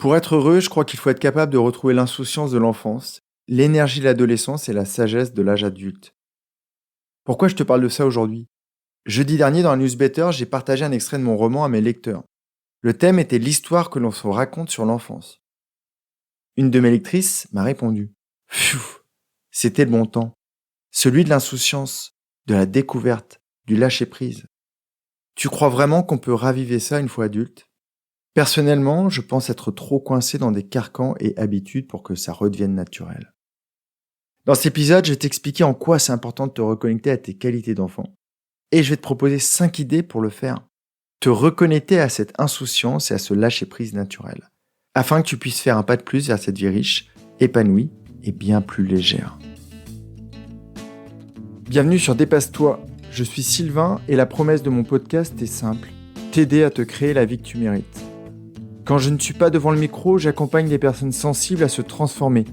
Pour être heureux, je crois qu'il faut être capable de retrouver l'insouciance de l'enfance, l'énergie de l'adolescence et la sagesse de l'âge adulte. Pourquoi je te parle de ça aujourd'hui? Jeudi dernier, dans la newsletter, j'ai partagé un extrait de mon roman à mes lecteurs. Le thème était l'histoire que l'on se raconte sur l'enfance. Une de mes lectrices m'a répondu. Pfiou, c'était le bon temps. Celui de l'insouciance, de la découverte, du lâcher-prise. Tu crois vraiment qu'on peut raviver ça une fois adulte? Personnellement, je pense être trop coincé dans des carcans et habitudes pour que ça redevienne naturel. Dans cet épisode, je vais t'expliquer en quoi c'est important de te reconnecter à tes qualités d'enfant. Et je vais te proposer 5 idées pour le faire. Te reconnecter à cette insouciance et à ce lâcher-prise naturel. Afin que tu puisses faire un pas de plus vers cette vie riche, épanouie et bien plus légère. Bienvenue sur Dépasse-toi. Je suis Sylvain et la promesse de mon podcast est simple. T'aider à te créer la vie que tu mérites. Quand je ne suis pas devant le micro, j'accompagne les personnes sensibles à se transformer.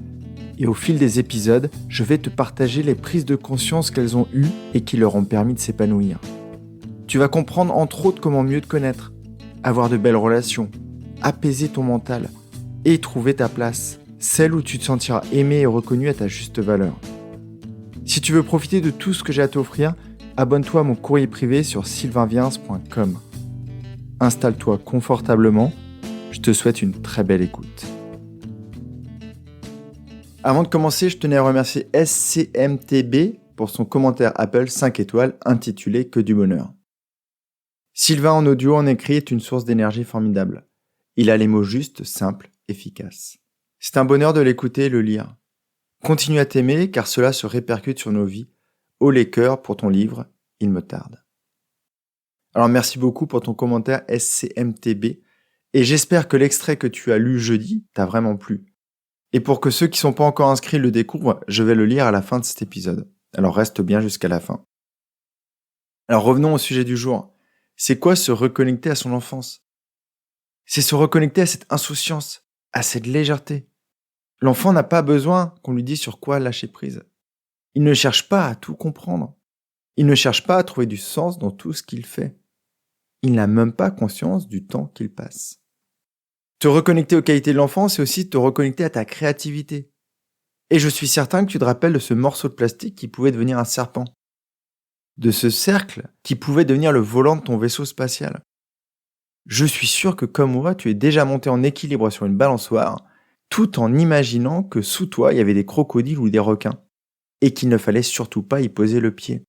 Et au fil des épisodes, je vais te partager les prises de conscience qu'elles ont eues et qui leur ont permis de s'épanouir. Tu vas comprendre entre autres comment mieux te connaître, avoir de belles relations, apaiser ton mental et trouver ta place, celle où tu te sentiras aimé et reconnu à ta juste valeur. Si tu veux profiter de tout ce que j'ai à t'offrir, abonne-toi à mon courrier privé sur sylvainviens.com. Installe-toi confortablement. Je te souhaite une très belle écoute. Avant de commencer, je tenais à remercier SCMTB pour son commentaire Apple 5 étoiles intitulé « Que du bonheur ». Sylvain en audio en écrit est une source d'énergie formidable. Il a les mots justes, simples, efficaces. C'est un bonheur de l'écouter et le lire. Continue à t'aimer car cela se répercute sur nos vies. Haut les cœurs pour ton livre, il me tarde. Alors merci beaucoup pour ton commentaire SCMTB. Et j'espère que l'extrait que tu as lu jeudi t'a vraiment plu. Et pour que ceux qui ne sont pas encore inscrits le découvrent, je vais le lire à la fin de cet épisode. Alors reste bien jusqu'à la fin. Alors revenons au sujet du jour. C'est quoi se reconnecter à son enfance? C'est se reconnecter à cette insouciance, à cette légèreté. L'enfant n'a pas besoin qu'on lui dise sur quoi lâcher prise. Il ne cherche pas à tout comprendre. Il ne cherche pas à trouver du sens dans tout ce qu'il fait. Il n'a même pas conscience du temps qu'il passe. Te reconnecter aux qualités de l'enfant, c'est aussi te reconnecter à ta créativité. Et je suis certain que tu te rappelles de ce morceau de plastique qui pouvait devenir un serpent. De ce cercle qui pouvait devenir le volant de ton vaisseau spatial. Je suis sûr que comme moi, tu es déjà monté en équilibre sur une balançoire, tout en imaginant que sous toi, il y avait des crocodiles ou des requins, et qu'il ne fallait surtout pas y poser le pied.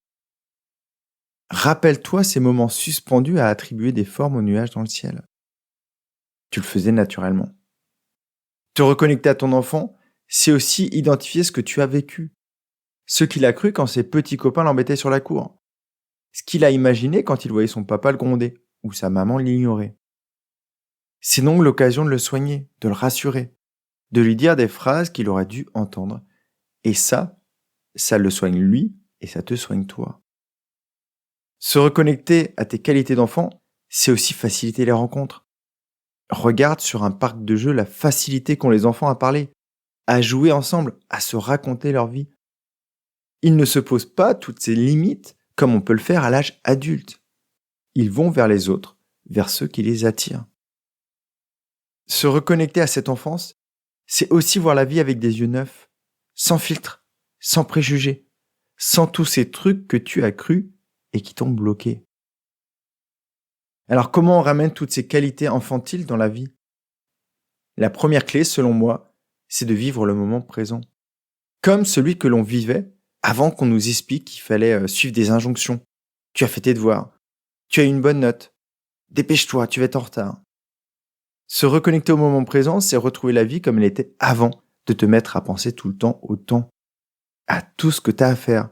Rappelle-toi ces moments suspendus à attribuer des formes aux nuages dans le ciel. Tu le faisais naturellement. Te reconnecter à ton enfant, c'est aussi identifier ce que tu as vécu. Ce qu'il a cru quand ses petits copains l'embêtaient sur la cour. Ce qu'il a imaginé quand il voyait son papa le gronder ou sa maman l'ignorer. C'est donc l'occasion de le soigner, de le rassurer, de lui dire des phrases qu'il aurait dû entendre. Et ça le soigne lui et ça te soigne toi. Se reconnecter à tes qualités d'enfant, c'est aussi faciliter les rencontres. Regarde sur un parc de jeux la facilité qu'ont les enfants à parler, à jouer ensemble, à se raconter leur vie. Ils ne se posent pas toutes ces limites comme on peut le faire à l'âge adulte. Ils vont vers les autres, vers ceux qui les attirent. Se reconnecter à cette enfance, c'est aussi voir la vie avec des yeux neufs, sans filtre, sans préjugés, sans tous ces trucs que tu as crus et qui t'ont bloqué. Alors comment on ramène toutes ces qualités infantiles dans la vie? La première clé, selon moi, c'est de vivre le moment présent. Comme celui que l'on vivait avant qu'on nous explique qu'il fallait suivre des injonctions. Tu as fait tes devoirs. Tu as eu une bonne note. Dépêche-toi, tu vas être en retard. Se reconnecter au moment présent, c'est retrouver la vie comme elle était avant de te mettre à penser tout le temps au temps, à tout ce que tu as à faire,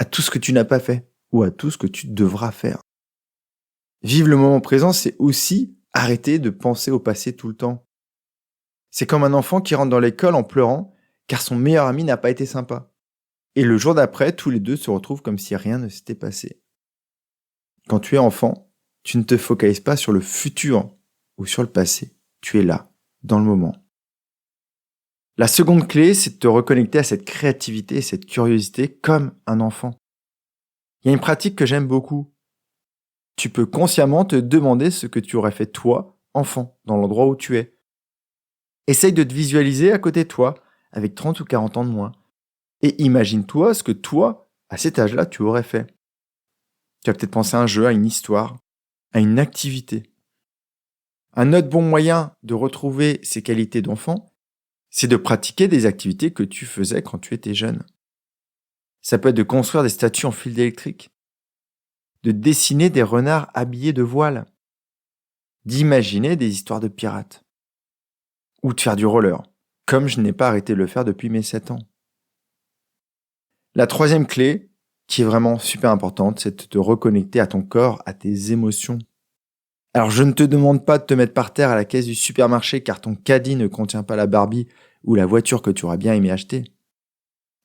à tout ce que tu n'as pas fait ou à tout ce que tu devras faire. Vivre le moment présent, c'est aussi arrêter de penser au passé tout le temps. C'est comme un enfant qui rentre dans l'école en pleurant car son meilleur ami n'a pas été sympa. Et le jour d'après, tous les deux se retrouvent comme si rien ne s'était passé. Quand tu es enfant, tu ne te focalises pas sur le futur ou sur le passé. Tu es là, dans le moment. La seconde clé, c'est de te reconnecter à cette créativité et cette curiosité comme un enfant. Il y a une pratique que j'aime beaucoup. Tu peux consciemment te demander ce que tu aurais fait toi, enfant, dans l'endroit où tu es. Essaye de te visualiser à côté de toi, avec 30 ou 40 ans de moins. Et imagine-toi ce que toi, à cet âge-là, tu aurais fait. Tu vas peut-être penser à un jeu, à une histoire, à une activité. Un autre bon moyen de retrouver ces qualités d'enfant, c'est de pratiquer des activités que tu faisais quand tu étais jeune. Ça peut être de construire des statues en fil électrique, de dessiner des renards habillés de voile, d'imaginer des histoires de pirates, ou de faire du roller, comme je n'ai pas arrêté de le faire depuis mes 7 ans. La troisième clé, qui est vraiment super importante, c'est de te reconnecter à ton corps, à tes émotions. Alors je ne te demande pas de te mettre par terre à la caisse du supermarché car ton caddie ne contient pas la Barbie ou la voiture que tu aurais bien aimé acheter.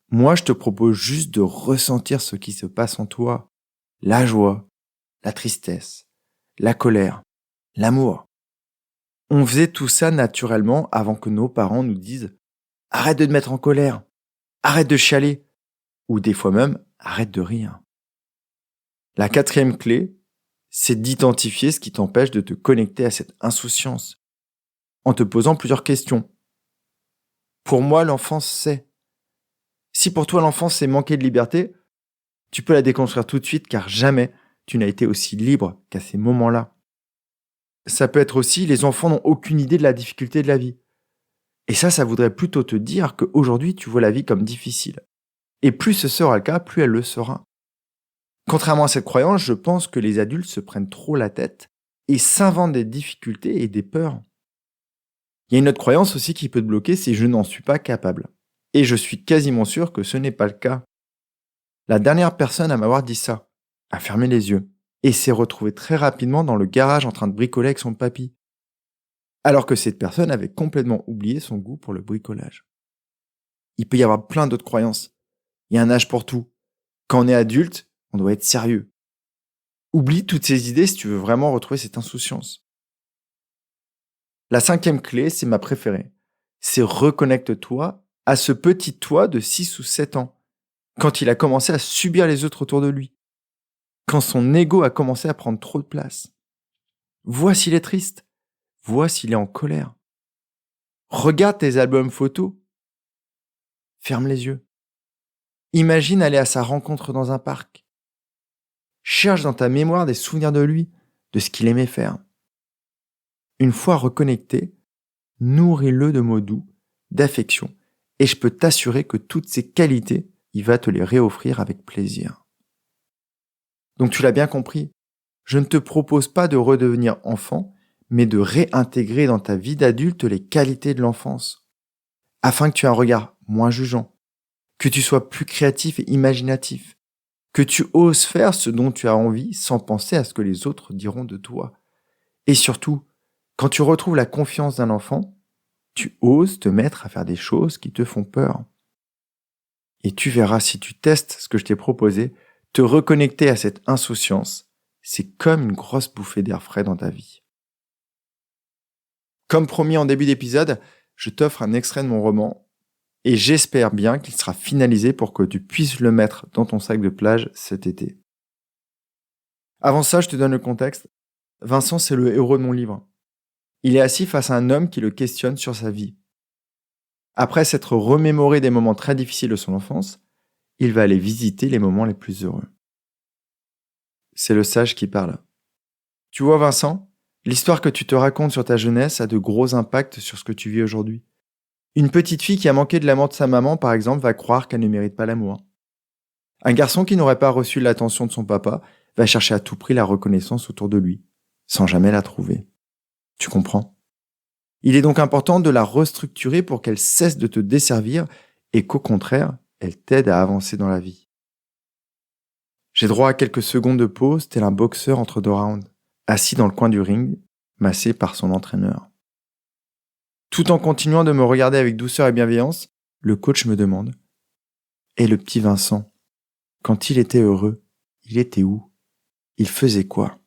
Moi, je te propose juste de ressentir ce qui se passe en toi. La joie, la tristesse, la colère, l'amour. On faisait tout ça naturellement avant que nos parents nous disent « Arrête de te mettre en colère, arrête de chialer » ou des fois même « Arrête de rire ». La quatrième clé, c'est d'identifier ce qui t'empêche de te connecter à cette insouciance en te posant plusieurs questions. Pour moi, l'enfance, c'est... Si pour toi, l'enfance, c'est manquer de liberté, tu peux la déconstruire tout de suite car jamais tu n'as été aussi libre qu'à ces moments-là. Ça peut être aussi, les enfants n'ont aucune idée de la difficulté de la vie. Et ça voudrait plutôt te dire qu'aujourd'hui, tu vois la vie comme difficile. Et plus ce sera le cas, plus elle le sera. Contrairement à cette croyance, je pense que les adultes se prennent trop la tête et s'inventent des difficultés et des peurs. Il y a une autre croyance aussi qui peut te bloquer, c'est « je n'en suis pas capable ». Et je suis quasiment sûr que ce n'est pas le cas. La dernière personne à m'avoir dit ça a fermé les yeux et s'est retrouvée très rapidement dans le garage en train de bricoler avec son papy. Alors que cette personne avait complètement oublié son goût pour le bricolage. Il peut y avoir plein d'autres croyances. Il y a un âge pour tout. Quand on est adulte, on doit être sérieux. Oublie toutes ces idées si tu veux vraiment retrouver cette insouciance. La cinquième clé, c'est ma préférée. C'est reconnecte-toi à ce petit toi de 6 ou 7 ans, quand il a commencé à subir les autres autour de lui, quand son ego a commencé à prendre trop de place. Vois s'il est triste, vois s'il est en colère. Regarde tes albums photos. Ferme les yeux. Imagine aller à sa rencontre dans un parc. Cherche dans ta mémoire des souvenirs de lui, de ce qu'il aimait faire. Une fois reconnecté, nourris-le de mots doux, d'affection, et je peux t'assurer que toutes ces qualités, il va te les réoffrir avec plaisir. Donc tu l'as bien compris, je ne te propose pas de redevenir enfant, mais de réintégrer dans ta vie d'adulte les qualités de l'enfance, afin que tu aies un regard moins jugeant, que tu sois plus créatif et imaginatif, que tu oses faire ce dont tu as envie sans penser à ce que les autres diront de toi. Et surtout, quand tu retrouves la confiance d'un enfant, tu oses te mettre à faire des choses qui te font peur. Et tu verras si tu testes ce que je t'ai proposé, te reconnecter à cette insouciance, c'est comme une grosse bouffée d'air frais dans ta vie. Comme promis en début d'épisode, je t'offre un extrait de mon roman et j'espère bien qu'il sera finalisé pour que tu puisses le mettre dans ton sac de plage cet été. Avant ça, je te donne le contexte. Vincent, c'est le héros de mon livre. Il est assis face à un homme qui le questionne sur sa vie. Après s'être remémoré des moments très difficiles de son enfance, il va aller visiter les moments les plus heureux. C'est le sage qui parle. Tu vois Vincent, l'histoire que tu te racontes sur ta jeunesse a de gros impacts sur ce que tu vis aujourd'hui. Une petite fille qui a manqué de l'amour de sa maman, par exemple, va croire qu'elle ne mérite pas l'amour. Un garçon qui n'aurait pas reçu l'attention de son papa va chercher à tout prix la reconnaissance autour de lui, sans jamais la trouver. Tu comprends ? Il est donc important de la restructurer pour qu'elle cesse de te desservir et qu'au contraire, elle t'aide à avancer dans la vie. J'ai droit à quelques secondes de pause, tel un boxeur entre 2 rounds, assis dans le coin du ring, massé par son entraîneur. Tout en continuant de me regarder avec douceur et bienveillance, le coach me demande « Et le petit Vincent, quand il était heureux, il était où? Il faisait quoi ?»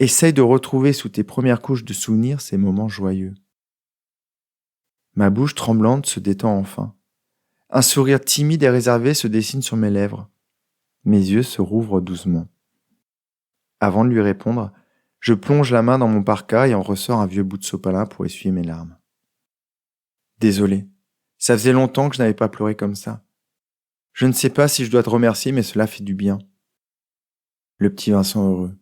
Essaye de retrouver sous tes premières couches de souvenirs ces moments joyeux. Ma bouche tremblante se détend enfin. Un sourire timide et réservé se dessine sur mes lèvres. Mes yeux se rouvrent doucement. Avant de lui répondre, je plonge la main dans mon parka et en ressors un vieux bout de sopalin pour essuyer mes larmes. Désolé. Ça faisait longtemps que je n'avais pas pleuré comme ça. Je ne sais pas si je dois te remercier, mais cela fait du bien. Le petit Vincent heureux.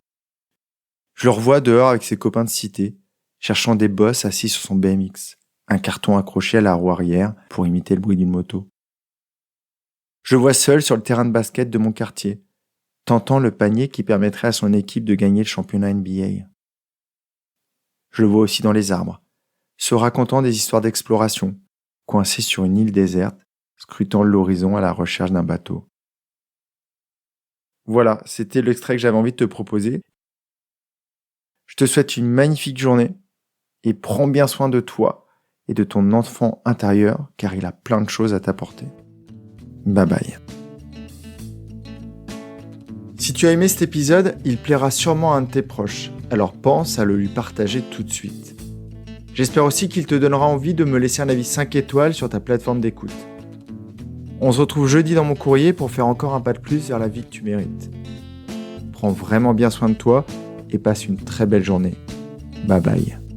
Je le revois dehors avec ses copains de cité, cherchant des bosses assis sur son BMX, un carton accroché à la roue arrière pour imiter le bruit d'une moto. Je le vois seul sur le terrain de basket de mon quartier, tentant le panier qui permettrait à son équipe de gagner le championnat NBA. Je le vois aussi dans les arbres, se racontant des histoires d'exploration, coincé sur une île déserte, scrutant l'horizon à la recherche d'un bateau. Voilà, c'était l'extrait que j'avais envie de te proposer. Je te souhaite une magnifique journée et prends bien soin de toi et de ton enfant intérieur car il a plein de choses à t'apporter. Bye bye. Si tu as aimé cet épisode, il plaira sûrement à un de tes proches, alors pense à le lui partager tout de suite. J'espère aussi qu'il te donnera envie de me laisser un avis 5 étoiles sur ta plateforme d'écoute. On se retrouve jeudi dans mon courrier pour faire encore un pas de plus vers la vie que tu mérites. Prends vraiment bien soin de toi et passe une très belle journée. Bye bye.